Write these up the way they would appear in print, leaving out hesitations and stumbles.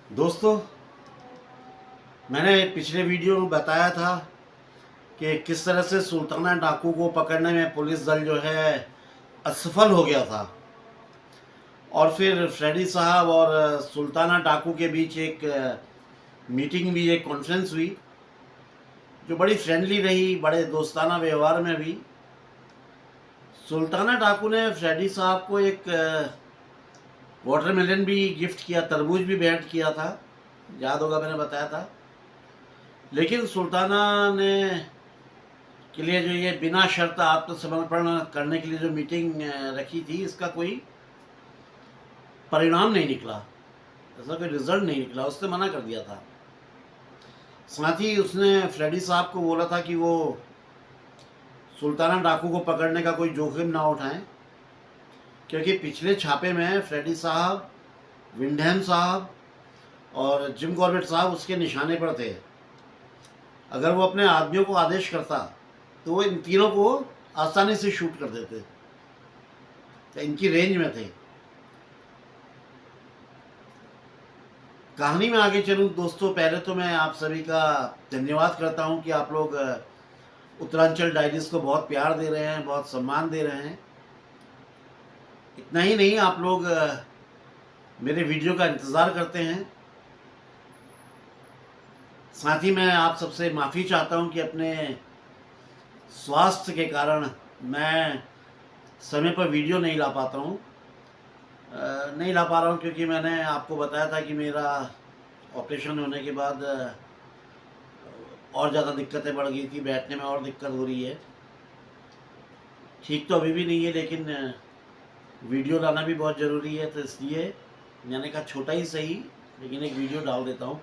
दोस्तों, मैंने पिछले वीडियो में बताया था कि किस तरह से सुल्ताना डाकू को पकड़ने में पुलिस दल जो है असफल हो गया था। और फिर फ्रेडी साहब और सुल्ताना डाकू के बीच एक मीटिंग भी, एक कॉन्फ्रेंस हुई जो बड़ी फ्रेंडली रही, बड़े दोस्ताना व्यवहार में भी। सुल्ताना डाकू ने फ्रेडी साहब को एक वाटरमेलन भी गिफ्ट किया, तरबूज भी भेंट किया था, याद होगा मैंने बताया था। लेकिन सुल्ताना ने के लिए जो ये बिना शर्त आत्मसमर्पण करने के लिए जो मीटिंग रखी थी, इसका कोई परिणाम नहीं निकला, ऐसा कोई रिजल्ट नहीं निकला, उसने मना कर दिया था। साथ ही उसने फ्रेडी साहब को बोला था कि वो सुल्ताना डाकू को पकड़ने का कोई जोखिम ना उठाएं, क्योंकि पिछले छापे में फ्रेडी साहब, विंडहैम साहब और जिम कॉर्बेट साहब उसके निशाने पर थे। अगर वो अपने आदमियों को आदेश करता तो वो इन तीनों को आसानी से शूट कर देते, तो इनकी रेंज में थे। कहानी में आगे चलूं दोस्तों, पहले तो मैं आप सभी का धन्यवाद करता हूं कि आप लोग उत्तरांचल डायरीज को बहुत प्यार दे रहे हैं, बहुत सम्मान दे रहे हैं। इतना ही नहीं, आप लोग मेरे वीडियो का इंतज़ार करते हैं। साथ ही मैं आप सबसे माफ़ी चाहता हूं कि अपने स्वास्थ्य के कारण मैं समय पर वीडियो नहीं ला पाता हूं, नहीं ला पा रहा हूं, क्योंकि मैंने आपको बताया था कि मेरा ऑपरेशन होने के बाद और ज़्यादा दिक्कतें बढ़ गई थी, बैठने में और दिक्कत हो रही है। ठीक तो अभी भी नहीं है, लेकिन वीडियो लाना भी बहुत ज़रूरी है, तो इसलिए मैंने कहा छोटा ही सही लेकिन एक वीडियो डाल देता हूँ।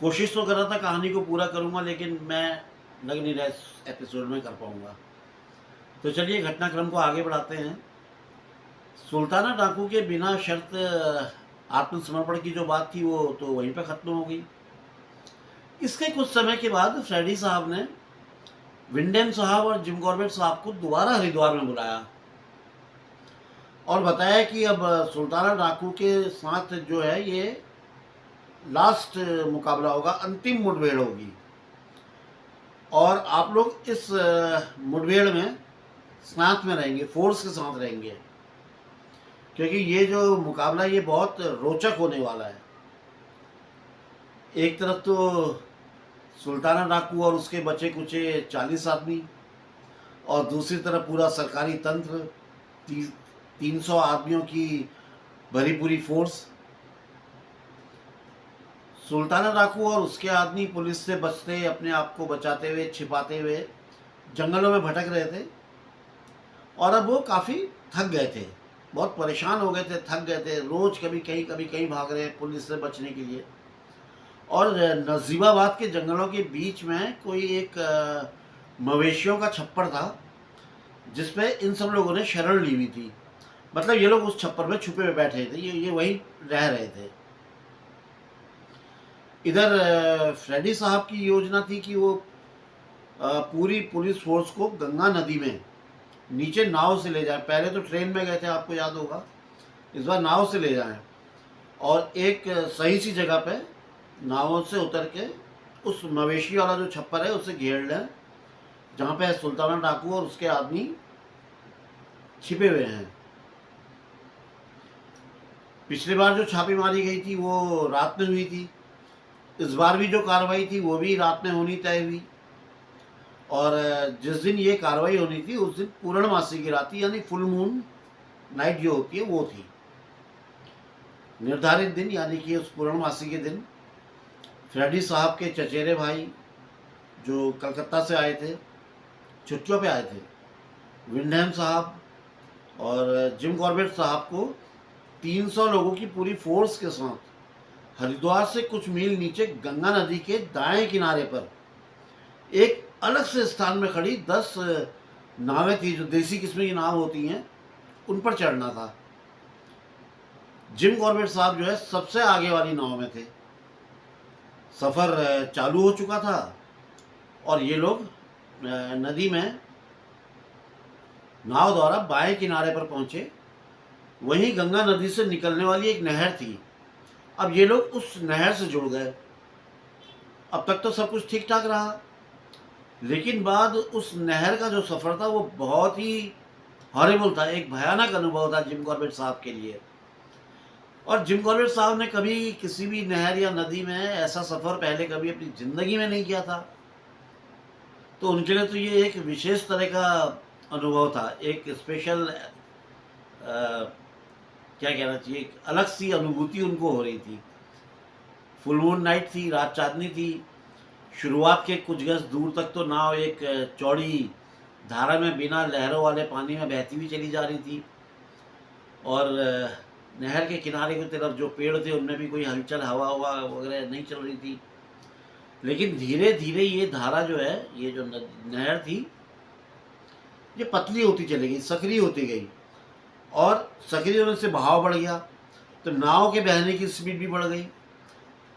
कोशिश तो कर रहा था कहानी को पूरा करूँगा, लेकिन मैं लग नहीं रहा इस एपिसोड में कर पाऊँगा। तो चलिए घटनाक्रम को आगे बढ़ाते हैं। सुल्ताना डाकू के बिना शर्त आत्मसमर्पण की जो बात थी वो तो वहीं पर ख़त्म हो गई। इसके कुछ समय के बाद फ्रेडी साहब ने विंडेन साहब और जिम कॉर्बेट साहब को दोबारा हरिद्वार में बुलाया और बताया कि अब सुल्ताना डाकू के साथ जो है ये लास्ट मुकाबला होगा, अंतिम मुठभेड़ होगी, और आप लोग इस मुठभेड़ में साथ में रहेंगे, फोर्स के साथ रहेंगे, क्योंकि ये जो मुकाबला ये बहुत रोचक होने वाला है। एक तरफ तो सुल्ताना डाकू और उसके बचे कुचे 40 आदमी, और दूसरी तरफ पूरा सरकारी तंत्र, 300 आदमियों की भरी पूरी फोर्स। सुल्ताना डाकू और उसके आदमी पुलिस से बचते, अपने आप को बचाते हुए, छिपाते हुए जंगलों में भटक रहे थे, और अब वो काफ़ी थक गए थे, बहुत परेशान हो गए थे, थक गए थे। रोज़ कभी कहीं भाग रहे हैं पुलिस से बचने के लिए। और नजीबाबाद के जंगलों के बीच में कोई एक मवेशियों का छप्पर था, जिसपे इन सब लोगों ने शरण ली हुई थी। मतलब ये लोग उस छप्पर में छुपे हुए बैठे थे, ये वहीं रह रहे थे। इधर फ्रेडी साहब की योजना थी कि वो पूरी पुलिस फोर्स को गंगा नदी में नीचे नाव से ले जाए। पहले तो ट्रेन में गए थे, आपको याद होगा, इस बार नाव से ले जाएं और एक सही सी जगह पे नावों से उतर के उस मवेशी वाला जो छप्पर है उसे घेर लें, जहाँ पे सुल्ताना डाकू और उसके आदमी छिपे हुए हैं। पिछली बार जो छापी मारी गई थी वो रात में हुई थी, इस बार भी जो कार्रवाई थी वो भी रात में होनी तय हुई। और जिस दिन ये कार्रवाई होनी थी उस दिन पूर्णमासी की रात थी, यानी फुल मून नाइट जो होती है वो थी निर्धारित दिन। यानी कि उस पूर्णमासी के दिन फ्रेडी साहब के चचेरे भाई जो कलकत्ता से आए थे, छुट्टियों पे आए थे, विंडहैम साहब और जिम कॉर्बेट साहब को 300 लोगों की पूरी फोर्स के साथ हरिद्वार से कुछ मील नीचे गंगा नदी के दाएं किनारे पर एक अलग से स्थान में खड़ी 10 नावें थी, जो देसी किस्म की नाव होती हैं, उन पर चढ़ना था। जिम कॉर्बेट साहब जो है सबसे आगे वाली नाव में थे। सफ़र चालू हो चुका था और ये लोग नदी में नाव द्वारा बाएं किनारे पर पहुंचे। वहीं गंगा नदी से निकलने वाली एक नहर थी, अब ये लोग उस नहर से जुड़ गए। अब तक तो सब कुछ ठीक ठाक रहा, लेकिन बाद उस नहर का जो सफ़र था वो बहुत ही हॉरिबल था, एक भयानक अनुभव था जिम कॉर्बेट साहब के लिए। और जिम कॉर्बेट साहब ने कभी किसी भी नहर या नदी में ऐसा सफ़र पहले कभी अपनी ज़िंदगी में नहीं किया था। तो उनके लिए तो ये एक विशेष तरह का अनुभव था, एक स्पेशल क्या कहना चाहिए, एक अलग सी अनुभूति उनको हो रही थी। फुल मून नाइट थी, रात चांदनी थी। शुरुआत के कुछ गज दूर तक तो नाव एक चौड़ी धारा में बिना लहरों वाले पानी में बहती हुई चली जा रही थी, और नहर के किनारे की तरफ जो पेड़ थे उनमें भी कोई हलचल, हवा हवा वगैरह नहीं चल रही थी। लेकिन धीरे धीरे ये धारा जो है, ये जो नहर थी, ये पतली होती चली गई, सक्रिय होती गई, और सक्रिय होने से बहाव बढ़ गया, तो नाव के बहने की स्पीड भी बढ़ गई।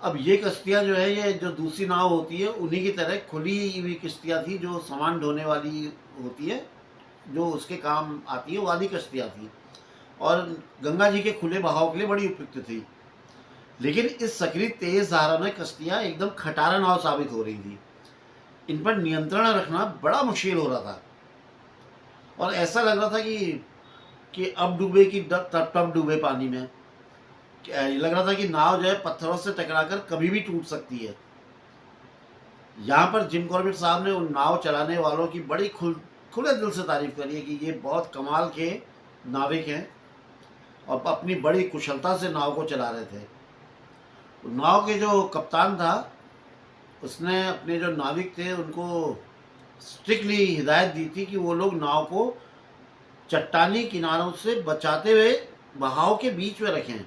अब ये कश्तियाँ जो है, ये जो दूसरी नाव होती है उन्हीं की तरह खुली हुई कश्तियाँ थी, जो सामान ढोने वाली होती है, जो उसके काम आती है, वाली कश्तियाँ थी, और गंगा जी के खुले बहाव के लिए बड़ी उपयुक्त थी। लेकिन इस सक्रिय तेज धारा में कश्तियाँ एकदम खटारा नाव साबित हो रही थी। इन पर नियंत्रण रखना बड़ा मुश्किल हो रहा था, और ऐसा लग रहा था कि अब डूबे कि तब डूबे पानी में। लग रहा था कि नाव जो है पत्थरों से टकराकर कभी भी टूट सकती है। यहाँ पर जिम कॉर्बेट साहब ने उन नाव चलाने वालों की बड़ी खुले दिल से तारीफ करी है कि ये बहुत कमाल के नाविक हैं, और अपनी बड़ी कुशलता से नाव को चला रहे थे। नाव के जो कप्तान था, उसने अपने जो नाविक थे उनको स्ट्रिक्टली हिदायत दी थी कि वो लोग नाव को चट्टानी किनारों से बचाते हुए बहाव के बीच में रखें।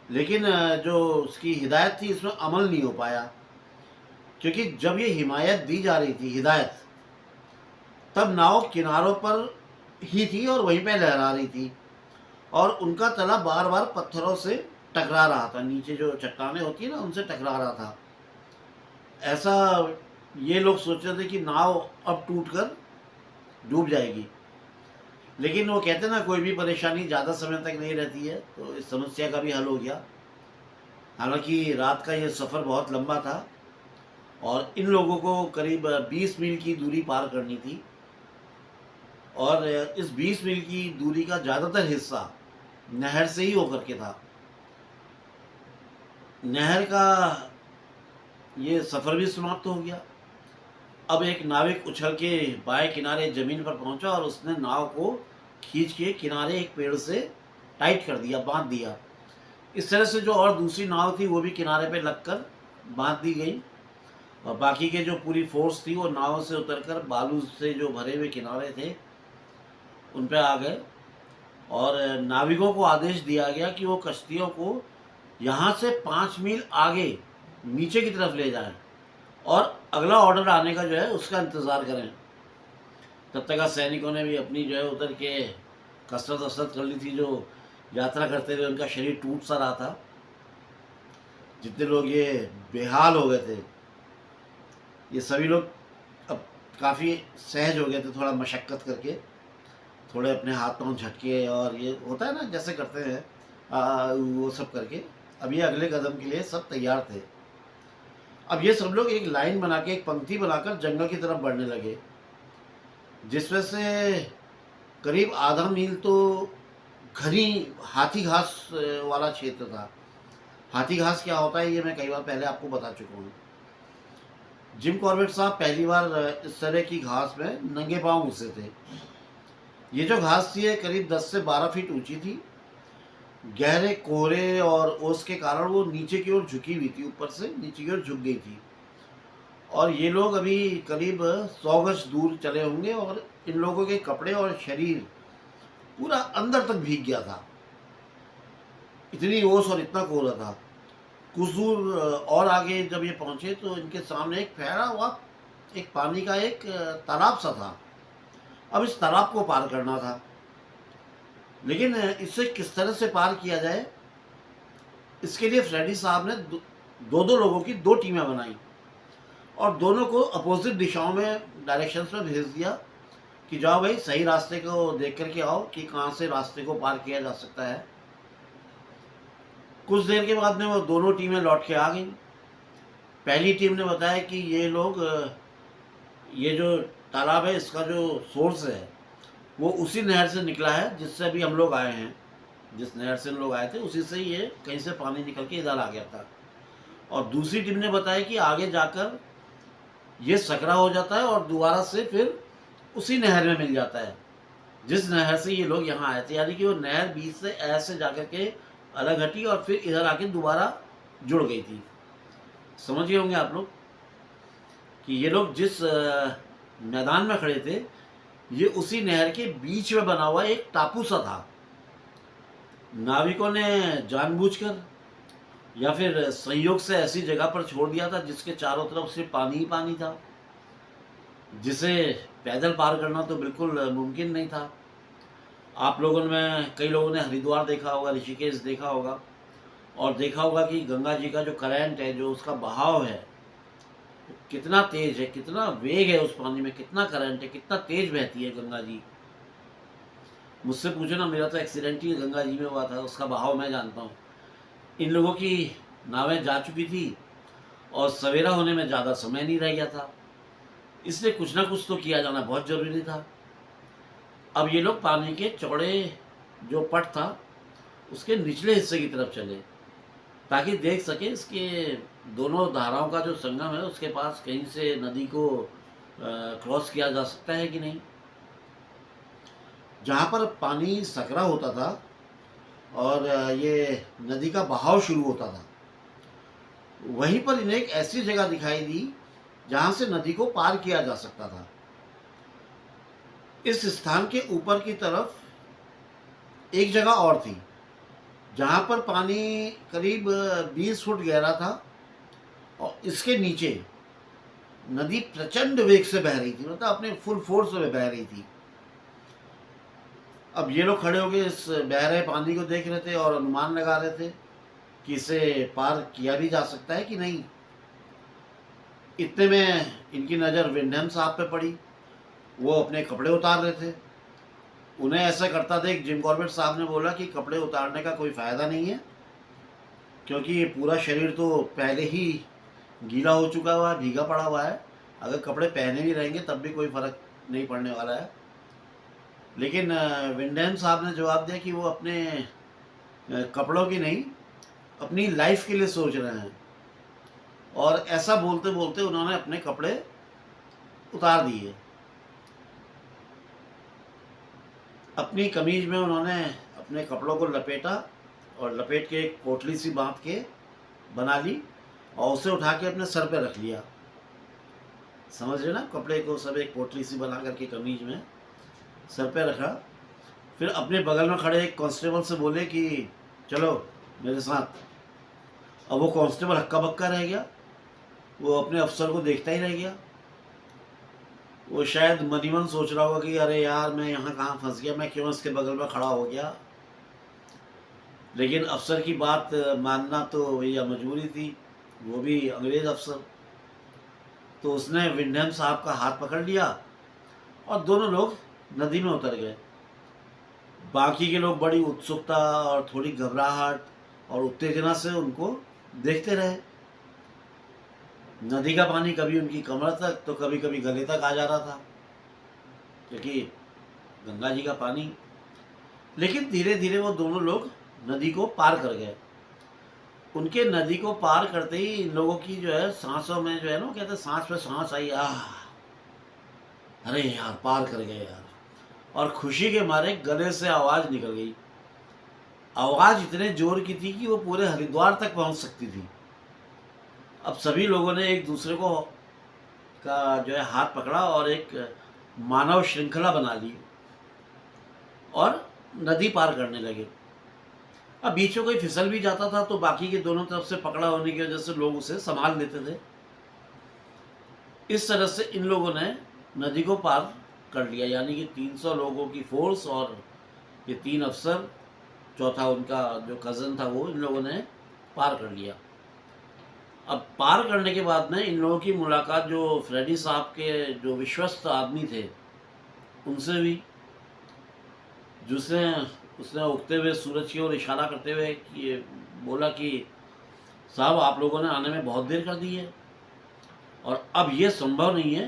लेकिन जो उसकी हिदायत थी, इसमें अमल नहीं हो पाया, क्योंकि जब ये हिमायत दी जा रही थी, हिदायत, तब नाव किनारों पर ही थी और वहीं पे लहरा रही थी, और उनका तला बार बार पत्थरों से टकरा रहा था, नीचे जो चट्टानें होती है ना, उनसे टकरा रहा था। ऐसा ये लोग सोच रहे थे कि नाव अब टूटकर डूब जाएगी। लेकिन वो कहते हैं ना, कोई भी परेशानी ज़्यादा समय तक नहीं रहती है, तो इस समस्या का भी हल हो गया। हालांकि रात का ये सफ़र बहुत लंबा था, और इन लोगों को करीब 20 मील की दूरी पार करनी थी, और इस 20 मील की दूरी का ज़्यादातर हिस्सा नहर से ही होकर के था। नहर का ये सफ़र भी समाप्त हो गया। अब एक नाविक उछल के बाएं किनारे ज़मीन पर पहुंचा, और उसने नाव को खींच के किनारे एक पेड़ से टाइट कर दिया, बांध दिया। इस तरह से जो और दूसरी नाव थी वो भी किनारे पे लगकर बांध दी गई, और बाकी के जो पूरी फोर्स थी वो नाव से उतरकर बालू से जो भरे हुए किनारे थे उन पे आ गए, और नाविकों को आदेश दिया गया कि वो कश्तियों को यहाँ से 5 मील आगे नीचे की तरफ ले जाएं, और अगला ऑर्डर आने का जो है उसका इंतज़ार करें। तब तक सैनिकों ने भी अपनी जो है उतर के कसरत कर ली थी। जो यात्रा करते हुए उनका शरीर टूट सा रहा था, जितने लोग ये बेहाल हो गए थे, ये सभी लोग अब काफ़ी सहज हो गए थे, थोड़ा मशक्क़त करके, थोड़े अपने हाथ पांव झटके, और ये होता है ना जैसे करते हैं वो सब करके अब ये अगले कदम के लिए सब तैयार थे। अब ये सब लोग एक लाइन बना के, एक पंक्ति बनाकर जंगल की तरफ बढ़ने लगे, जिसमें से करीब आधा मील तो घनी हाथी घास वाला क्षेत्र था। हाथी घास क्या होता है ये मैं कई बार पहले आपको बता चुका हूँ। जिम कॉर्बेट साहब पहली बार इस तरह की घास में नंगे पांव घुसे थे। ये जो घास थी करीब 10 से 12 फीट ऊंची थी। गहरे कोहरे और ओस के कारण वो नीचे की ओर झुकी हुई थी, ऊपर से नीचे की ओर झुक गई थी, और ये लोग अभी करीब 100 गज दूर चले होंगे, और इन लोगों के कपड़े और शरीर पूरा अंदर तक भीग गया था, इतनी ओस और इतना कोहरा था। कुछ दूर और आगे जब ये पहुंचे तो इनके सामने एक फैला हुआ एक पानी का एक तालाब सा था। अब इस तालाब को पार करना था, लेकिन इससे किस तरह से पार किया जाए, इसके लिए फ्रेडी साहब ने दो लोगों की 2 टीमें बनाई, और दोनों को अपोजिट दिशाओं में डायरेक्शंस में भेज दिया कि जाओ भाई सही रास्ते को देख करके आओ कि कहाँ से रास्ते को पार किया जा सकता है। कुछ देर के बाद में वो दोनों टीमें लौट के आ गई। पहली टीम ने बताया कि ये लोग ये जो तालाब है इसका जो सोर्स है वो उसी नहर से निकला है जिससे अभी हम लोग आए हैं। जिस नहर से हम लोग आए थे उसी से ये कहीं से पानी निकल के इधर आ गया था। और दूसरी टीम ने बताया कि आगे जाकर ये सकरा हो जाता है और दोबारा से फिर उसी नहर में मिल जाता है जिस नहर से ये लोग यहाँ आए थे। यानी कि वो नहर बीच से ऐसे जाकर के अलग हटी और फिर इधर आके दोबारा जुड़ गई थी। समझ गए होंगे आप लोग कि ये लोग जिस मैदान में खड़े थे ये उसी नहर के बीच में बना हुआ एक टापू सा था। नाविकों ने जानबूझकर या फिर संयोग से ऐसी जगह पर छोड़ दिया था जिसके चारों तरफ सिर्फ पानी ही पानी था, जिसे पैदल पार करना तो बिल्कुल मुमकिन नहीं था। आप लोगों में कई लोगों ने हरिद्वार देखा होगा, ऋषिकेश देखा होगा और देखा होगा कि गंगा जी का जो करंट है, जो उसका बहाव है, कितना तेज है, कितना वेग है उस पानी में, कितना करंट है, कितना तेज बहती है गंगा जी। मुझसे पूछो ना, मेरा तो एक्सीडेंट ही गंगा जी में हुआ था, उसका बहाव मैं जानता हूँ। इन लोगों की नावें जा चुकी थी और सवेरा होने में ज़्यादा समय नहीं रह गया था, इसलिए कुछ ना कुछ तो किया जाना बहुत ज़रूरी था। अब ये लोग पानी के चौड़े जो पट था उसके निचले हिस्से की तरफ चले ताकि देख सके इसके दोनों धाराओं का जो संगम है उसके पास कहीं से नदी को क्रॉस किया जा सकता है कि नहीं। जहाँ पर पानी सकरा होता था और ये नदी का बहाव शुरू होता था, वहीं पर इन्हें एक ऐसी जगह दिखाई दी जहाँ से नदी को पार किया जा सकता था। इस स्थान के ऊपर की तरफ एक जगह और थी जहाँ पर पानी करीब 20 फुट गहरा था और इसके नीचे नदी प्रचंड वेग से बह रही थी, मतलब अपने फुल फोर्स में बह रही थी। अब ये लोग खड़े होकर इस बह रहे पानी को देख रहे थे और अनुमान लगा रहे थे कि इसे पार किया भी जा सकता है कि नहीं। इतने में इनकी नज़र विंडहम साहब पे पड़ी। वो अपने कपड़े उतार रहे थे। उन्हें ऐसा करता देख जिम कॉर्बेट साहब ने बोला कि कपड़े उतारने का कोई फ़ायदा नहीं है, क्योंकि ये पूरा शरीर तो पहले ही गीला हो चुका हुआ है, भीगा पड़ा हुआ है। अगर कपड़े पहने भी रहेंगे तब भी कोई फ़र्क नहीं पड़ने वाला है। लेकिन विंडहम साहब ने जवाब दिया कि वो अपने कपड़ों की नहीं, अपनी लाइफ के लिए सोच रहे हैं। और ऐसा बोलते बोलते उन्होंने अपने कपड़े उतार दिए। अपनी कमीज में उन्होंने अपने कपड़ों को लपेटा और लपेट के एक पोटली सी बांध के बना ली और उसे उठा के अपने सर पे रख लिया। समझ रहे ना, कपड़े को सब एक पोटली सी बना करके कमीज में सर पे रखा। फिर अपने बगल में खड़े एक कांस्टेबल से बोले कि चलो मेरे साथ। अब वो कांस्टेबल हक्का बक्का रह गया, वो अपने अफसर को देखता ही रह गया। वो शायद मनीमन सोच रहा होगा कि अरे यार मैं यहाँ कहाँ फंस गया, मैं क्यों इसके बगल में खड़ा हो गया। लेकिन अफसर की बात मानना तो भैया मजबूरी थी, वो भी अंग्रेज़ अफसर। तो उसने विंडहम साहब का हाथ पकड़ लिया और दोनों लोग नदी में उतर गए। बाकी के लोग बड़ी उत्सुकता और थोड़ी घबराहट और उत्तेजना से उनको देखते रहे। नदी का पानी कभी उनकी कमर तक तो कभी कभी गले तक आ जा रहा था, क्योंकि गंगा जी का पानी। लेकिन धीरे धीरे वो दोनों लोग नदी को पार कर गए। उनके नदी को पार करते ही इन लोगों की जो है सांसों में जो है ना, कहते सांस पे सांस आई, अरे यार पार कर गए यार। और खुशी के मारे गले से आवाज़ निकल गई। आवाज़ इतने जोर की थी कि वो पूरे हरिद्वार तक पहुंच सकती थी। अब सभी लोगों ने एक दूसरे को का जो है हाथ पकड़ा और एक मानव श्रृंखला बना ली और नदी पार करने लगे। अब बीच में कोई फिसल भी जाता था तो बाकी के दोनों तरफ से पकड़ा होने की वजह से लोग उसे संभाल लेते थे। इस तरह से इन लोगों ने नदी को पार कर लिया। यानी कि 300 लोगों की फोर्स और ये 3 अफसर, चौथा उनका जो कज़न था, वो इन लोगों ने पार कर लिया। अब पार करने के बाद में इन लोगों की मुलाकात जो फ्रेडी साहब के जो विश्वस्त आदमी थे उनसे हुई, जिसने उसने उगते हुए सूरज की ओर इशारा करते हुए कि बोला कि साहब आप लोगों ने आने में बहुत देर कर दी है और अब ये संभव नहीं है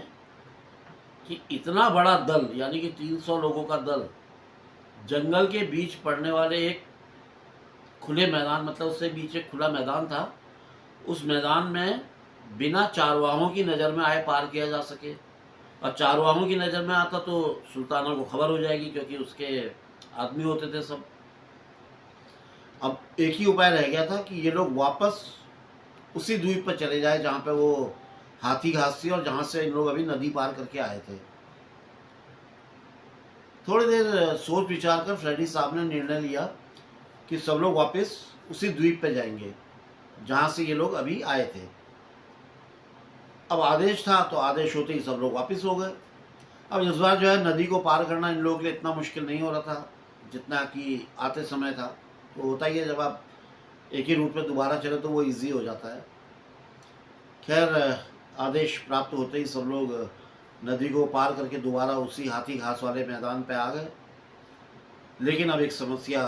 कि इतना बड़ा दल यानी कि 300 लोगों का दल जंगल के बीच पड़ने वाले एक खुले मैदान, मतलब उससे बीच एक खुला मैदान था, उस मैदान में बिना चारवाहों की नज़र में आए पार किया जा सके। और चारवाहों की नज़र में आता तो सुल्ताना को खबर हो जाएगी, क्योंकि उसके आदमी होते थे सब। अब एक ही उपाय रह गया था कि ये लोग वापस उसी द्वीप पर चले जाए जहाँ पे वो हाथी घास थी और जहाँ से इन लोग अभी नदी पार करके आए थे। थोड़ी देर सोच विचार कर फ्रेडी साहब ने निर्णय लिया कि सब लोग वापस उसी द्वीप पे जाएंगे जहाँ से ये लोग अभी आए थे। अब आदेश था तो आदेश होते ही सब लोग वापस हो गए। अब इस बार जो है नदी को पार करना इन लोगों के लिए इतना मुश्किल नहीं हो रहा था जितना कि आते समय था। तो होता ही है, जब आप एक ही रूट पे दोबारा चले तो वो इजी हो जाता है। खैर आदेश प्राप्त होते ही सब लोग नदी को पार करके दोबारा उसी हाथी घास वाले मैदान पे आ गए। लेकिन अब एक समस्या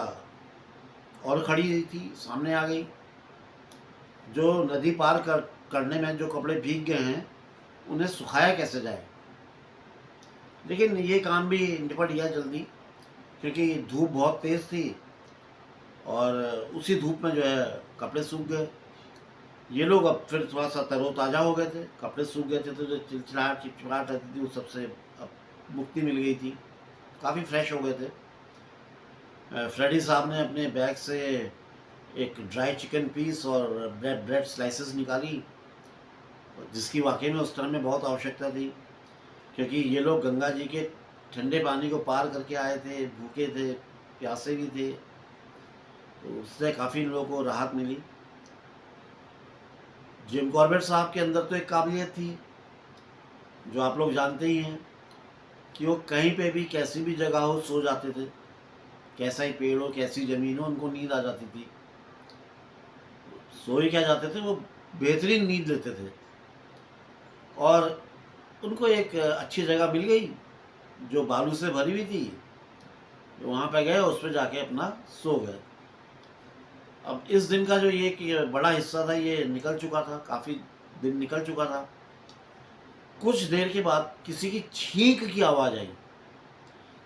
और खड़ी थी, सामने आ गई। जो नदी पार करने में जो कपड़े भीग गए हैं उन्हें सुखाया कैसे जाए। लेकिन ये काम भी निपट गया जल्दी, क्योंकि धूप बहुत तेज़ थी और उसी धूप में जो है कपड़े सूख गए। ये लोग अब फिर थोड़ा सा तरोताज़ा हो गए थे, कपड़े सूख गए थे तो जो चिलचिलाहट चिपचिपाहट रहती थी उस सबसे अब मुक्ति मिल गई थी, काफ़ी फ्रेश हो गए थे। फ्रेडी साहब ने अपने बैग से एक ड्राई चिकन पीस और ब्रेड स्लाइसेस निकाली, जिसकी वाकई में उस टाइम में बहुत आवश्यकता थी, क्योंकि ये लोग गंगा जी के ठंडे पानी को पार करके आए थे, भूखे थे, प्यासे भी थे, तो उससे काफ़ी इन लोगों को राहत मिली। जिम कॉर्बेट साहब के अंदर तो एक काबिलियत थी जो आप लोग जानते ही हैं कि वो कहीं पे भी कैसी भी जगह हो सो जाते थे, कैसा ही पेड़ हो कैसी ज़मीन हो, उनको नींद आ जाती थी। सो ही क्या जाते थे, वो बेहतरीन नींद लेते थे। और उनको एक अच्छी जगह मिल गई जो बालू से भरी हुई थी, वहाँ पे गए, उस पर जाके अपना सो गए। अब इस दिन का जो ये बड़ा हिस्सा था ये निकल चुका था, काफ़ी दिन निकल चुका था। कुछ देर के बाद किसी की छींक की आवाज़ आई,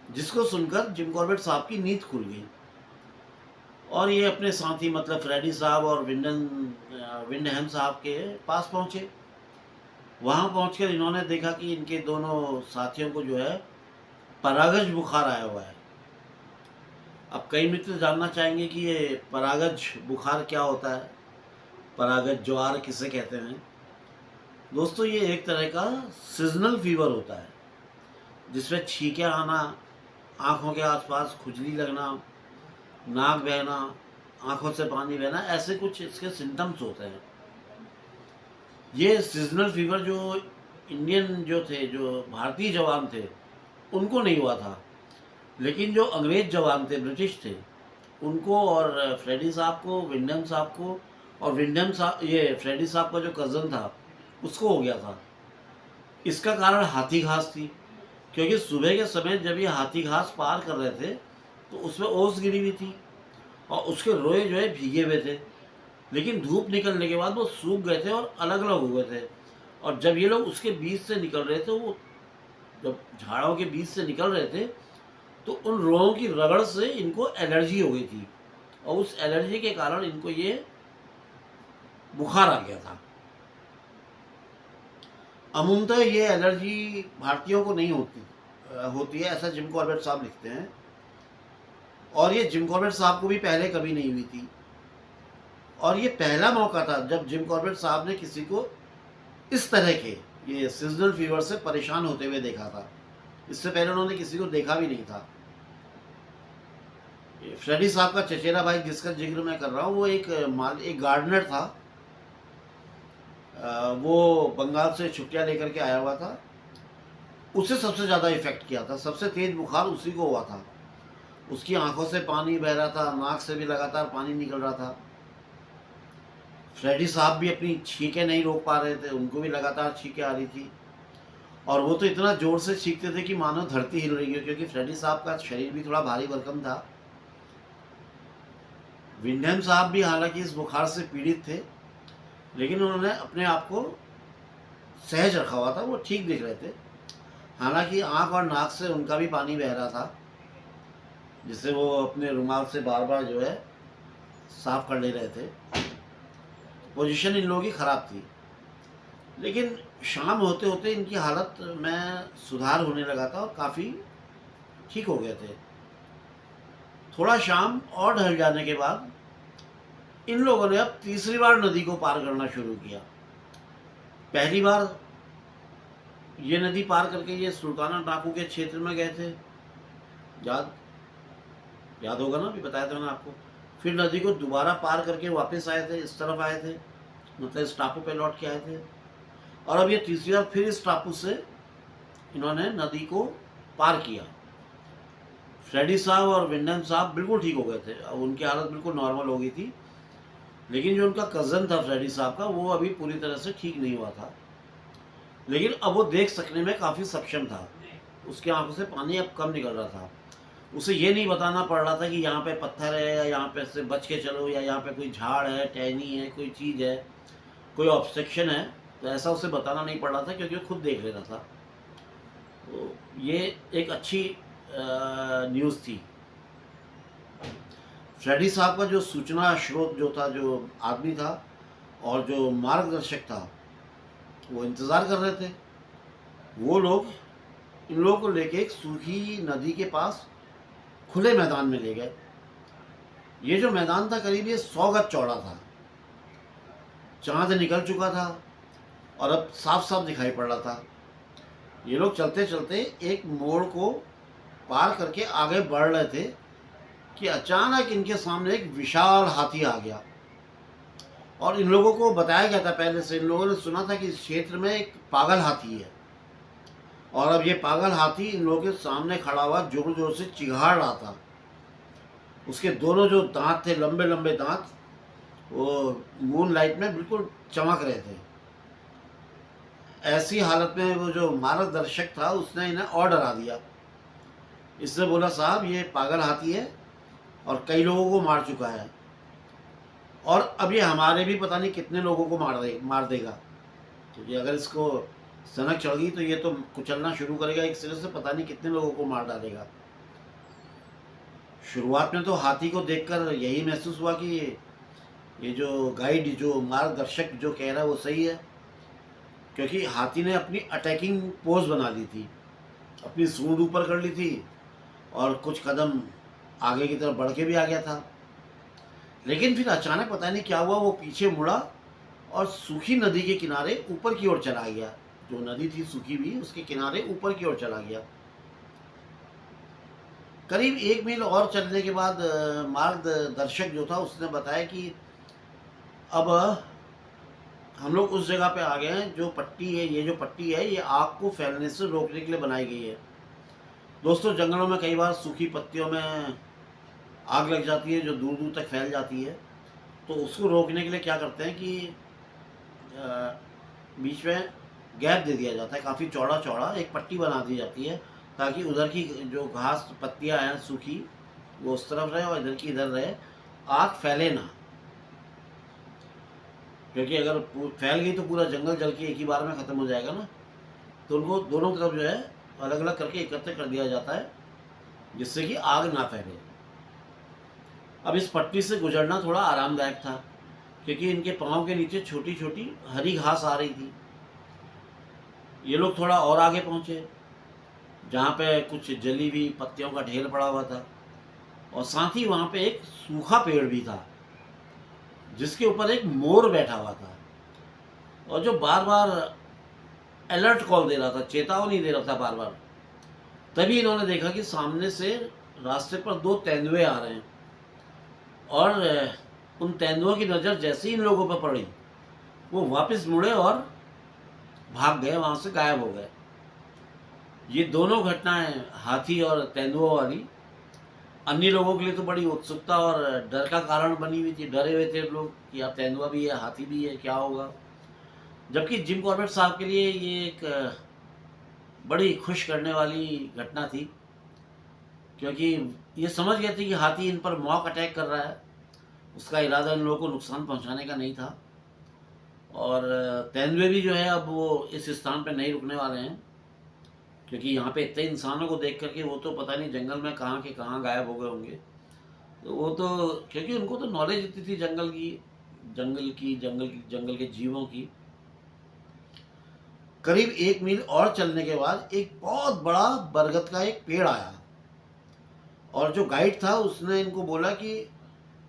जिसको सुनकर जिम कॉर्बेट साहब की नींद खुल गई और ये अपने साथी मतलब फ्रेडी साहब और विंडहैम साहब के पास पहुँचे। वहाँ पहुँचकर इन्होंने देखा कि इनके दोनों साथियों को जो है परागज बुखार आया हुआ है। अब कई मित्र जानना चाहेंगे कि ये परागज बुखार क्या होता है, परागज ज्वार किसे कहते हैं। दोस्तों ये एक तरह का सीजनल फीवर होता है जिसमें छींकें आना, आँखों के आसपास खुजली लगना, नाक बहना, आँखों से पानी बहना, ऐसे कुछ इसके सिम्टम्स होते हैं। ये सीजनल फीवर जो इंडियन जो थे, जो भारतीय जवान थे, उनको नहीं हुआ था, लेकिन जो अंग्रेज जवान थे, ब्रिटिश थे, उनको और फ्रेडी साहब को, विंडम साहब को, और विंडम साहब ये फ्रेडी साहब का जो कज़न था उसको हो गया था। इसका कारण हाथी घास थी, क्योंकि सुबह के समय जब ये हाथी घास पार कर रहे थे तो उसमें ओस गिरी हुई थी और उसके रोए जो है भीगे हुए थे, लेकिन धूप निकलने के बाद वो सूख गए थे और अलग अलग हो गए थे। और जब ये लोग उसके बीच से निकल रहे थे, वो जब झाड़ों के बीच से निकल रहे थे तो उन रोओं की रगड़ से इनको एलर्जी हो गई थी और उस एलर्जी के कारण इनको ये बुखार आ गया था। अमूमतः ये एलर्जी भारतीयों को नहीं होती है, ऐसा जिम कॉर्बेट साहब लिखते हैं। और ये जिम कॉर्बेट साहब को भी पहले कभी नहीं हुई थी और ये पहला मौका था जब जिम कॉर्बेट साहब ने किसी को इस तरह के ये सीजनल फीवर से परेशान होते हुए देखा था। इससे पहले उन्होंने किसी को देखा भी नहीं था। फ्रेडी साहब का चचेरा भाई जिसका जिक्र मैं कर रहा हूँ, वो एक गार्डनर था। वो बंगाल से छुट्टियाँ लेकर के आया हुआ था। उसे सबसे ज़्यादा इफेक्ट किया था, सबसे तेज बुखार उसी को हुआ था। उसकी आंखों से पानी बह रहा था, नाक से भी लगातार पानी निकल रहा था। फ्रेडी साहब भी अपनी छींकें नहीं रोक पा रहे थे, उनको भी लगातार छींकें आ रही थी और वो तो इतना ज़ोर से छींकते थे कि मानो धरती हिल रही है, क्योंकि फ्रेडी साहब का शरीर भी थोड़ा भारी भरकम था। विंडहम साहब भी हालांकि इस बुखार से पीड़ित थे, लेकिन उन्होंने अपने आप को सहज रखा हुआ था, वो ठीक दिख रहे थे। हालांकि आंख और नाक से उनका भी पानी बह रहा था, जिससे वो अपने रुमाल से बार बार जो है साफ कर ले रहे थे। पोजीशन इन लोगों की ख़राब थी, लेकिन शाम होते होते इनकी हालत में सुधार होने लगा था और काफ़ी ठीक हो गए थे। थोड़ा शाम और ढल जाने के बाद इन लोगों ने अब तीसरी बार नदी को पार करना शुरू किया। पहली बार ये नदी पार करके ये सुल्ताना टापू के क्षेत्र में गए थे, याद होगा ना, अभी बताया था मैंने आपको। फिर नदी को दोबारा पार करके वापस आए थे, इस तरफ आए थे, मतलब इस टापू पे लौट के आए थे। और अब ये तीसरी बार फिर इस टापू से इन्होंने नदी को पार किया। फ्रेडी साहब और विंडहम साहब बिल्कुल ठीक हो गए थे, अब उनकी हालत बिल्कुल नॉर्मल हो गई थी। लेकिन जो उनका कज़न था फ्रेडी साहब का, वो अभी पूरी तरह से ठीक नहीं हुआ था, लेकिन अब वो देख सकने में काफ़ी सक्षम था। उसकी आंखों से पानी अब कम निकल रहा था। उसे ये नहीं बताना पड़ रहा था कि यहाँ पे पत्थर है या यहाँ पे से बच के चलो, या यहाँ पे कोई झाड़ है, टहनी है, कोई चीज़ है, कोई ऑब्स्ट्रक्शन है, तो ऐसा उसे बताना नहीं पड़ रहा था, क्योंकि वो खुद देख लेता था। तो ये एक अच्छी न्यूज़ थी। फ्रेडी साहब का जो सूचना स्रोत जो था, जो आदमी था और जो मार्गदर्शक था, वो इंतज़ार कर रहे थे। वो लोग इन लोगों को लेके एक सूखी नदी के पास खुले मैदान में ले गए। ये जो मैदान था करीब ये 100 गज चौड़ा था। चांद निकल चुका था और अब साफ साफ दिखाई पड़ रहा था। ये लोग चलते चलते एक मोड़ को पार करके आगे बढ़ रहे थे कि अचानक इनके सामने एक विशाल हाथी आ गया। और इन लोगों को बताया गया था पहले से, इन लोगों ने सुना था कि इस क्षेत्र में एक पागल हाथी है। और अब ये पागल हाथी इन लोगों के सामने खड़ा हुआ जोर जोर से चिघाड़ रहा था। उसके दोनों जो दांत थे, लंबे लंबे दांत, वो मून लाइट में बिल्कुल चमक रहे थे। ऐसी हालत में वो जो मार्गदर्शक था उसने इन्हें और डरा दिया। इसने बोला, साहब ये पागल हाथी है और कई लोगों को मार चुका है, और अब ये हमारे भी पता नहीं कितने लोगों को मार देगा। क्योंकि अगर इसको सनक चढ़ गई तो ये तो कुचलना शुरू करेगा एक सिरे से, पता नहीं कितने लोगों को मार डालेगा। शुरुआत में तो हाथी को देखकर यही महसूस हुआ कि ये जो गाइड, जो मार्गदर्शक जो कह रहा है वो सही है, क्योंकि हाथी ने अपनी अटैकिंग पोज बना ली थी, अपनी सूंड ऊपर कर ली थी और कुछ कदम आगे की तरफ बढ़ के भी आ गया था। लेकिन फिर अचानक पता नहीं क्या हुआ, वो पीछे मुड़ा और सूखी नदी के किनारे ऊपर की ओर चला गया। जो नदी थी सूखी भी, उसके किनारे ऊपर की ओर चला गया। करीब 1 मील और चलने के बाद मार्गदर्शक जो था उसने बताया कि अब हम लोग उस जगह पे आ गए हैं, जो पट्टी है, ये जो पट्टी है, ये आग को फैलने से रोकने के लिए बनाई गई है। दोस्तों, जंगलों में कई बार सूखी पत्तियों में आग लग जाती है जो दूर दूर तक फैल जाती है। तो उसको रोकने के लिए क्या करते हैं कि बीच में गैप दे दिया जाता है, काफ़ी चौड़ा चौड़ा एक पट्टी बना दी जाती है, ताकि उधर की जो घास पत्तियां हैं सूखी, वो उस तरफ रहे और इधर की इधर रहे, आग फैले ना। क्योंकि अगर फैल गई तो पूरा जंगल जल के एक ही बार में ख़त्म हो जाएगा ना। तो उनको दोनों तरफ जो है अलग अलग करके एकत्र कर दिया जाता है, जिससे कि आग ना फैले। अब इस पट्टी से गुजरना थोड़ा आरामदायक था, क्योंकि इनके पाँव के नीचे छोटी छोटी हरी घास आ रही थी। ये लोग थोड़ा और आगे पहुँचे, जहाँ पे कुछ जली हुई पत्तियों का ढेर पड़ा हुआ था, और साथ ही वहाँ पे एक सूखा पेड़ भी था, जिसके ऊपर एक मोर बैठा हुआ था, और जो बार बार अलर्ट कॉल दे रहा था, चेतावनी दे रहा था बार बार। तभी इन्होंने देखा कि सामने से रास्ते पर 2 तेंदुए आ रहे हैं, और उन तेंदुओं की नज़र जैसे ही इन लोगों पर पड़ी, वो वापस मुड़े और भाग गए, वहाँ से गायब हो गए। ये दोनों घटनाएं, हाथी और तेंदुओं वाली, अन्य लोगों के लिए तो बड़ी उत्सुकता और डर का कारण बनी हुई थी। डरे हुए थे लोग कि अब तेंदुआ भी है, हाथी भी है, क्या होगा। जबकि जिम कॉर्बेट साहब के लिए ये एक बड़ी खुश करने वाली घटना थी, क्योंकि ये समझ गए थे कि हाथी इन पर मॉक अटैक कर रहा है, उसका इरादा इन लोगों को नुकसान पहुंचाने का नहीं था। और तेंदुए भी जो है अब वो इस स्थान पे नहीं रुकने वाले हैं, क्योंकि यहाँ पे इतने इंसानों को देख करके वो तो पता नहीं जंगल में कहाँ के कहाँ गायब हो गए होंगे। तो वो तो, क्योंकि उनको तो नॉलेज इतनी थी जंगल के जीवों की। करीब 1 मील और चलने के बाद एक बहुत बड़ा बरगद का एक पेड़ आया, और जो गाइड था उसने इनको बोला कि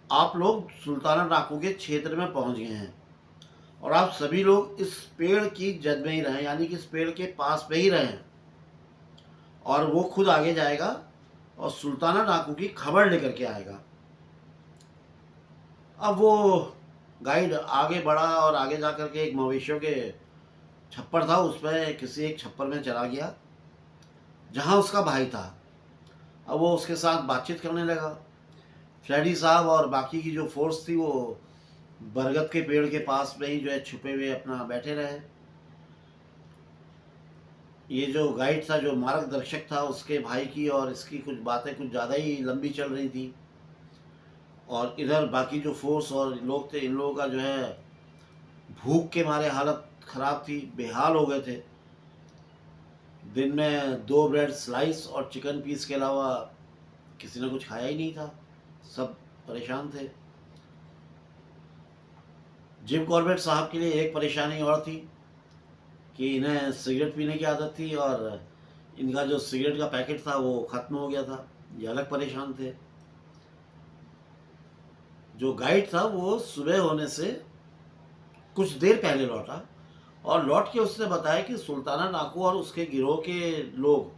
आप लोग सुल्ताना डाकू के क्षेत्र में पहुंच गए हैं और आप सभी लोग इस पेड़ की जद में ही रहें, यानी कि इस पेड़ के पास में ही रहें, और वो खुद आगे जाएगा और सुल्ताना डाकू की खबर लेकर के आएगा। अब वो गाइड आगे बढ़ा और आगे जा कर के एक मवेशियों के छप्पर था, उस पर किसी एक छप्पर में चला गया जहाँ उसका भाई था। अब वो उसके साथ बातचीत करने लगा। फ्रेडी साहब और बाकी की जो फोर्स थी वो बरगद के पेड़ के पास में ही जो है छुपे हुए अपना बैठे रहे। ये जो गाइड था, जो मार्गदर्शक था, उसके भाई की और इसकी कुछ बातें कुछ ज़्यादा ही लंबी चल रही थी, और इधर बाकी जो फोर्स और लोग थे, इन लोगों का जो है भूख के मारे हालत ख़राब थी, बेहाल हो गए थे। दिन में 2 ब्रेड स्लाइस और चिकन पीस के अलावा किसी ने कुछ खाया ही नहीं था, सब परेशान थे। जिम कॉर्बेट साहब के लिए एक परेशानी और थी कि इन्हें सिगरेट पीने की आदत थी, और इनका जो सिगरेट का पैकेट था वो ख़त्म हो गया था। ये अलग परेशान थे। जो गाइड था वो सुबह होने से कुछ देर पहले लौटा, और लौट के उसने बताया कि सुल्ताना डाकू और उसके गिरोह के लोग,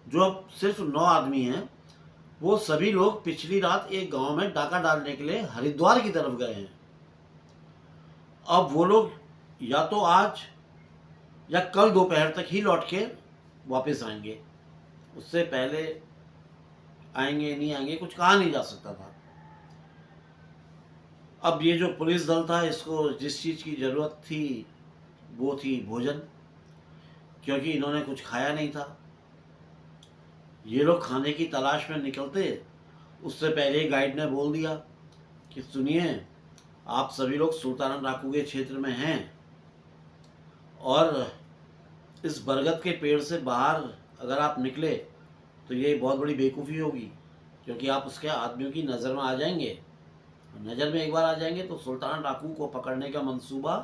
जो अब सिर्फ 9 आदमी हैं, वो सभी लोग पिछली रात एक गांव में डाका डालने के लिए हरिद्वार की तरफ गए हैं। अब वो लोग या तो आज या कल दोपहर तक ही लौट के वापस आएंगे, उससे पहले आएंगे नहीं आएंगे कुछ कहा नहीं जा सकता था। अब ये जो पुलिस दल था, इसको जिस चीज़ की ज़रूरत थी वो थी भोजन, क्योंकि इन्होंने कुछ खाया नहीं था। ये लोग खाने की तलाश में निकलते उससे पहले ही गाइड ने बोल दिया कि सुनिए, आप सभी लोग सुल्ताना डाकू के क्षेत्र में हैं, और इस बरगद के पेड़ से बाहर अगर आप निकले तो ये बहुत बड़ी बेवकूफ़ी होगी, क्योंकि आप उसके आदमियों की नज़र में आ जाएंगे। नज़र में एक बार आ जाएंगे तो सुल्ताना डाकू को पकड़ने का मंसूबा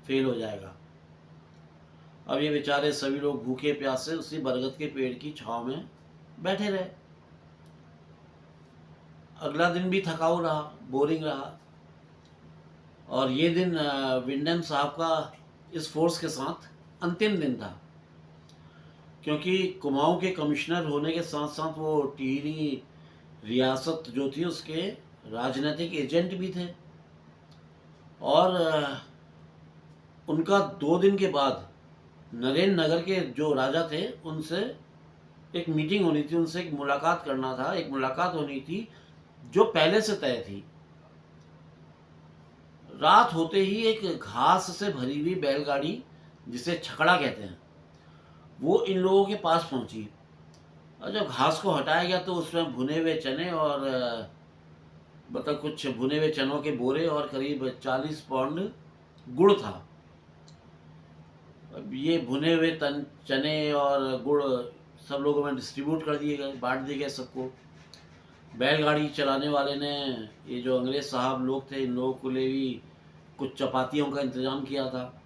फेल हो जाएगा। अब ये बेचारे सभी लोग भूखे प्यासे उसी बरगद के पेड़ की छांव में बैठे रहे। अगला दिन भी थकाऊ रहा, बोरिंग रहा, और ये दिन विंडम साहब का इस फोर्स के साथ अंतिम दिन था, क्योंकि कुमाऊं के कमिश्नर होने के साथ साथ वो टिहरी रियासत जो थी उसके राजनीतिक एजेंट भी थे। और उनका 2 दिन के बाद नरेंद्र नगर के जो राजा थे उनसे एक मीटिंग होनी थी, उनसे एक मुलाकात करना था, एक मुलाकात होनी थी जो पहले से तय थी। रात होते ही एक घास से भरी हुई बैलगाड़ी, जिसे छकड़ा कहते हैं, वो इन लोगों के पास पहुंची, और जब घास को हटाया गया तो उसमें भुने हुए चने और मतलब कुछ भुने हुए चनों के बोरे और करीब 40 पाउंड गुड़ था। अब ये भुने हुए चने और गुड़ सब लोगों में डिस्ट्रीब्यूट कर दिए गए, बांट दिए गए सबको। बैलगाड़ी चलाने वाले ने, ये जो अंग्रेज़ साहब लोग थे, इन लोगों के लिए भी कुछ चपातियों का इंतज़ाम किया था।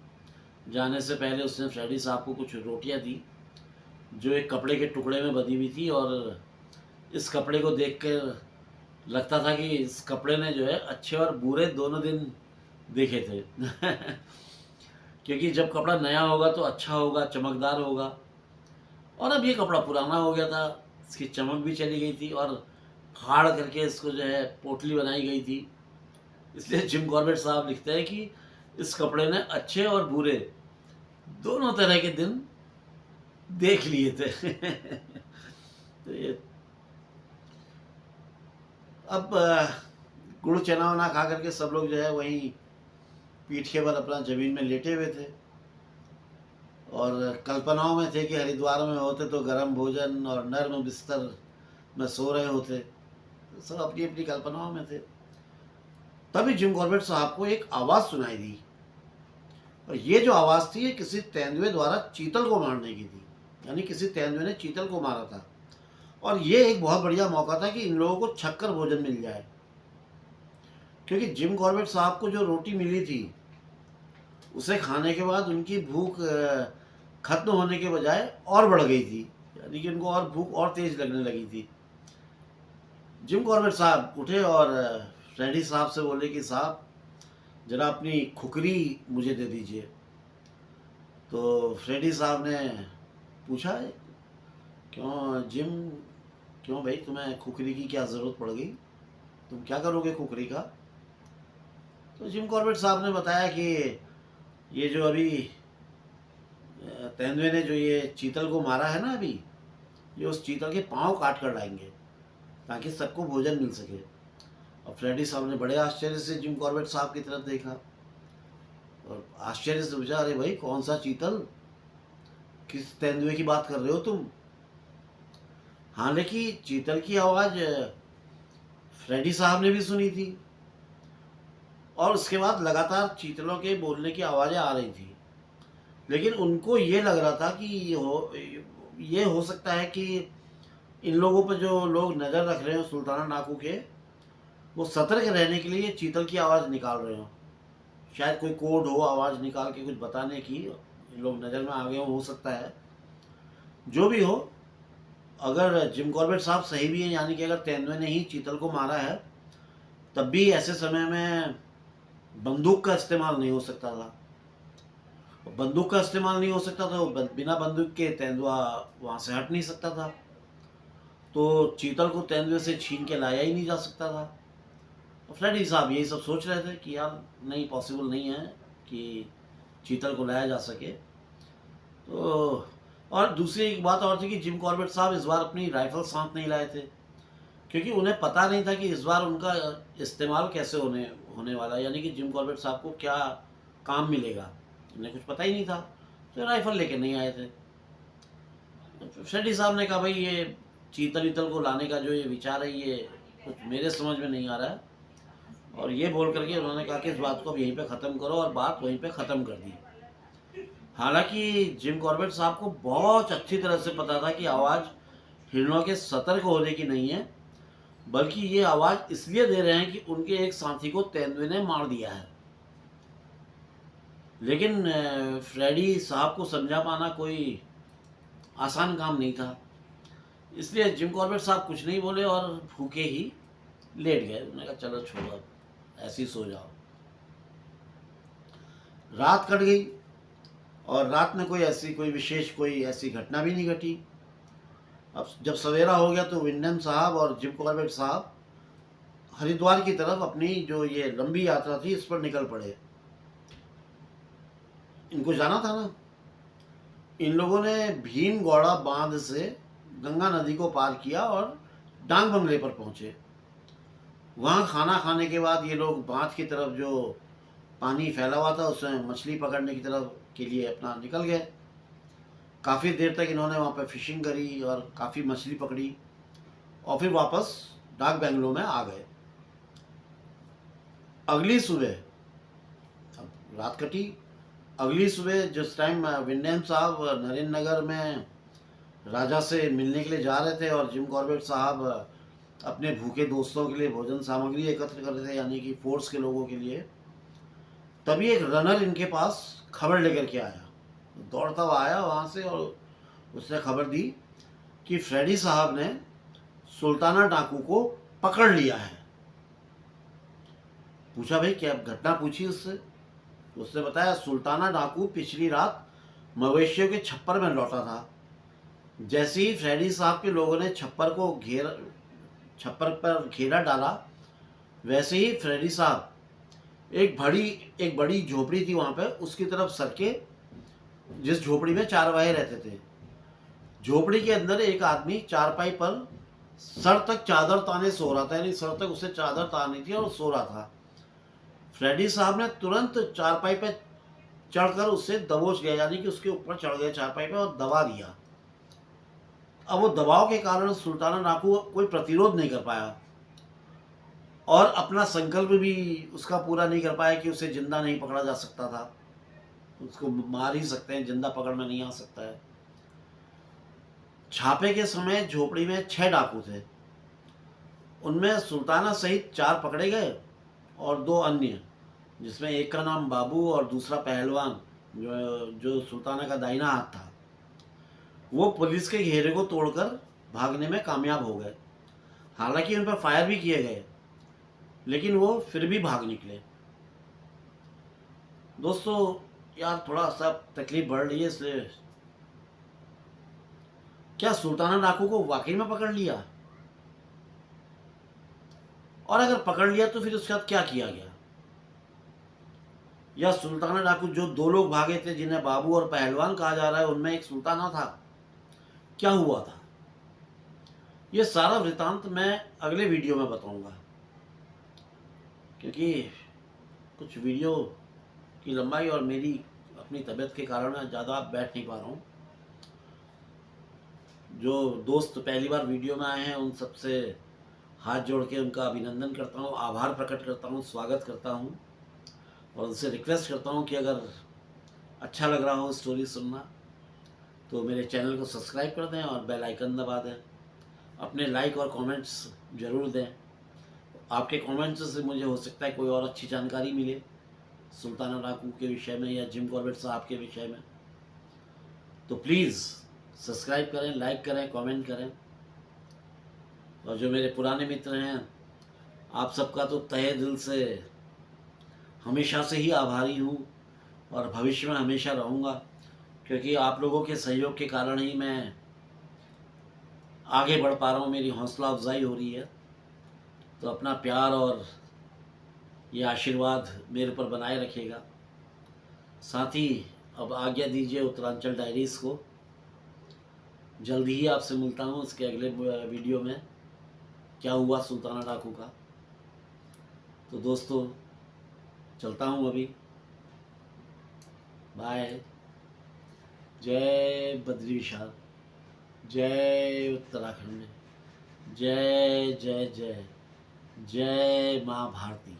जाने से पहले उसने फ्रेडी साहब को कुछ रोटियां दी जो एक कपड़े के टुकड़े में बंधी हुई थी, और इस कपड़े को देखकर लगता था कि इस कपड़े ने जो है अच्छे और बुरे दोनों दिन देखे थे क्योंकि जब कपड़ा नया होगा तो अच्छा होगा, चमकदार होगा, और अब ये कपड़ा पुराना हो गया था, इसकी चमक भी चली गई थी, और फाड़ करके इसको जो है पोटली बनाई गई थी। इसलिए जिम कॉर्बेट साहब लिखते हैं कि इस कपड़े ने अच्छे और बुरे दोनों तरह के दिन देख लिए थे तो ये अब गुड़ चना वना खा करके सब लोग जो है वहीं पीठ के बल अपना ज़मीन में लेटे हुए थे, और कल्पनाओं में थे कि हरिद्वार में होते तो गर्म भोजन और नर्म बिस्तर में सो रहे होते। सब अपनी अपनी कल्पनाओं में थे। तभी जिम कॉर्बेट साहब को एक आवाज़ सुनाई दी, और ये जो आवाज़ थी ये किसी तेंदुए द्वारा चीतल को मारने की थी, यानी किसी तेंदुए ने चीतल को मारा था। और ये एक बहुत बढ़िया मौका था कि इन लोगों को छक्कर भोजन मिल जाए, क्योंकि जिम कॉर्बेट साहब को जो रोटी मिली थी उसे खाने के बाद उनकी भूख खत्म होने के बजाय और बढ़ गई थी, यानी कि उनको और भूख और तेज लगने लगी थी। जिम कॉर्बेट साहब उठे और फ्रेडी साहब से बोले कि साहब जरा अपनी खुकरी मुझे दे दीजिए। तो फ्रेडी साहब ने पूछा, क्यों जिम, क्यों भाई, तुम्हें खुकरी की क्या ज़रूरत पड़ गई, तुम क्या करोगे खुकरी का? तो जिम कॉर्बेट साहब ने बताया कि ये जो अभी तेंदुए ने जो ये चीतल को मारा है ना अभी, ये उस चीतल के पाँव काट कर लाएंगे ताकि सबको भोजन मिल सके। और फ्रेडी साहब ने बड़े आश्चर्य से जिम कॉर्बेट साहब की तरफ देखा और आश्चर्य से पूछा, अरे भाई कौन सा चीतल, किस तेंदुए की बात कर रहे हो तुम? हालांकि चीतल की आवाज़ फ्रेडी साहब ने भी सुनी थी और उसके बाद लगातार चीतलों के बोलने की आवाज़ें आ रही थी, लेकिन उनको ये लग रहा था कि ये हो सकता है कि इन लोगों पर जो लोग नज़र रख रहे हैं सुल्ताना डाकू के, वो सतर्क रहने के लिए चीतल की आवाज़ निकाल रहे हो। शायद कोई कोड हो आवाज़ निकाल के कुछ बताने की, इन लोग नज़र में आ गए हो सकता है। जो भी हो, अगर जिम कॉर्बेट साहब सही भी हैं, यानी कि अगर तेंदुए ने ही चीतल को मारा है, तब भी ऐसे समय में बंदूक का इस्तेमाल नहीं हो सकता था। बंदूक का इस्तेमाल नहीं हो सकता था, बिना बंदूक के तेंदुआ वहाँ से हट नहीं सकता था, तो चीतल को तेंदुए से छीन के लाया ही नहीं जा सकता था। तो फ्रेडी साहब यही सब सोच रहे थे कि यार नहीं, पॉसिबल नहीं है कि चीतल को लाया जा सके। तो और दूसरी एक बात और थी कि जिम कॉर्बेट साहब इस बार अपनी राइफल साथ नहीं लाए थे, क्योंकि उन्हें पता नहीं था कि इस बार उनका इस्तेमाल कैसे होने वाला है, यानी कि जिम कॉर्बेट साहब को क्या काम मिलेगा, उन्हें कुछ पता ही नहीं था, तो राइफल लेके नहीं आए थे। फ्रेडी साहब ने कहा, भाई ये चीतल वीतल को लाने का जो ये विचार है ये कुछ मेरे समझ में नहीं आ रहा है, और ये बोल करके उन्होंने कहा कि इस बात को अब यहीं पे ख़त्म करो, और बात वहीं पे ख़त्म कर दी। हालांकि जिम कॉर्बेट साहब को बहुत अच्छी तरह से पता था कि आवाज़ हिरणों के सतर्क होने की नहीं है, बल्कि ये आवाज़ इसलिए दे रहे हैं कि उनके एक साथी को तेंदुए ने मार दिया है। लेकिन फ्रेडी साहब को समझा पाना कोई आसान काम नहीं था, इसलिए जिम कॉर्बेट साहब कुछ नहीं बोले और भूखे ही लेट गए। उन्होंने कहा चलो छोड़ो, अब ऐसे ही सो जाओ। रात कट गई और रात में कोई विशेष कोई ऐसी घटना भी नहीं घटी। अब जब सवेरा हो गया तो विंडम साहब और जिम कॉर्बेट साहब हरिद्वार की तरफ अपनी जो ये लंबी यात्रा थी इस पर निकल पड़े। इनको जाना था ना। इन लोगों ने भीमगौड़ा बांध से गंगा नदी को पार किया और डांग बंगले पर पहुंचे। वहाँ खाना खाने के बाद ये लोग बांध की तरफ जो पानी फैला हुआ था उसमें मछली पकड़ने की तरफ के लिए अपना निकल गए। काफ़ी देर तक इन्होंने वहाँ पर फिशिंग करी और काफ़ी मछली पकड़ी और फिर वापस डाक बंगलों में आ गए। अगली सुबह, अब रात कटी, अगली सुबह जिस टाइम विंडेम साहब नरेंद्र नगर में राजा से मिलने के लिए जा रहे थे और जिम कॉर्बेट साहब अपने भूखे दोस्तों के लिए भोजन सामग्री एकत्र कर रहे थे, यानी कि फोर्स के लोगों के लिए, तभी एक रनर इनके पास खबर लेकर के आया। दौड़ता हुआ आया वहाँ से और उसने खबर दी कि फ्रेडी साहब ने सुल्ताना डाकू को पकड़ लिया है। पूछा भाई क्या घटना, पूछी उससे। उसने बताया सुल्ताना डाकू पिछली रात मवेशियों के छप्पर में लौटा था। जैसे ही फ्रेडी साहब के लोगों ने छप्पर पर घेरा डाला, वैसे ही फ्रेडी साहब एक बड़ी झोपड़ी थी वहाँ पे, उसकी तरफ सरके, जिस झोपड़ी में चारवाहे रहते थे। झोपड़ी के अंदर एक आदमी चारपाई पर सर तक चादर ताने सो रहा था, यानी सर तक उसे चादर तानी थी और सो रहा था। फ्रेडी साहब ने तुरंत चारपाई पे चढ़कर उससे दबोच लिया, यानी कि उसके ऊपर चढ़ गए चारपाई पे और दबा दिया। अब वो दबाव के कारण सुल्ताना डाकू कोई प्रतिरोध नहीं कर पाया और अपना संकल्प भी उसका पूरा नहीं कर पाया कि उसे जिंदा नहीं पकड़ा जा सकता था। उसको मार ही सकते हैं, जिंदा पकड़ में नहीं आ सकता है। छापे के समय झोपड़ी में 6 डाकू थे। उनमें सुल्ताना सहित 4 पकड़े गए और 2 अन्य, जिसमें एक का नाम बाबू और दूसरा पहलवान जो सुल्ताना का दाहिना हाथ था, वो पुलिस के घेरे को तोड़कर भागने में कामयाब हो गए। हालांकि उन पर फायर भी किए गए, लेकिन वो फिर भी भाग निकले। दोस्तों यार थोड़ा सा तकलीफ बढ़ रही है, इसलिए क्या सुल्ताना डाकू को वाकई में पकड़ लिया? और अगर पकड़ लिया तो फिर उसके बाद क्या किया गया? या सुल्ताना डाकू जो 2 लोग भागे थे, जिन्हें बाबू और पहलवान कहा जा रहा है, उनमें एक सुल्ताना था, क्या हुआ था? ये सारा वृतांत मैं अगले वीडियो में बताऊंगा, क्योंकि कुछ वीडियो की लंबाई और मेरी अपनी तबीयत के कारण मैं ज़्यादा बैठ नहीं पा रहा हूँ। जो दोस्त पहली बार वीडियो में आए हैं उन सबसे हाथ जोड़ के उनका अभिनंदन करता हूँ, आभार प्रकट करता हूँ, स्वागत करता हूँ और उनसे रिक्वेस्ट करता हूँ कि अगर अच्छा लग रहा हो स्टोरी सुनना तो मेरे चैनल को सब्सक्राइब कर दें और बेल आइकन दबा दें। अपने लाइक और कमेंट्स ज़रूर दें। आपके कमेंट्स से मुझे हो सकता है कोई और अच्छी जानकारी मिले सुल्ताना डाकू के विषय में या जिम कॉर्बेट साहब के विषय में। तो प्लीज़ सब्सक्राइब करें, लाइक करें, कमेंट करें। और जो मेरे पुराने मित्र हैं, आप सबका तो तहे दिल से हमेशा से ही आभारी हूँ और भविष्य में हमेशा रहूँगा, क्योंकि आप लोगों के सहयोग के कारण ही मैं आगे बढ़ पा रहा हूँ, मेरी हौसला अफजाई हो रही है। तो अपना प्यार और ये आशीर्वाद मेरे पर बनाए रखिएगा। साथ ही अब आज्ञा दीजिए उत्तरांचल डायरीज़ को। जल्दी ही आपसे मिलता हूँ इसके अगले वीडियो में, क्या हुआ सुल्ताना डाकू का। तो दोस्तों चलता हूँ अभी, बाय। जय बद्री विशाल, जय उत्तराखंड, जय जय जय, जय माँ भारती।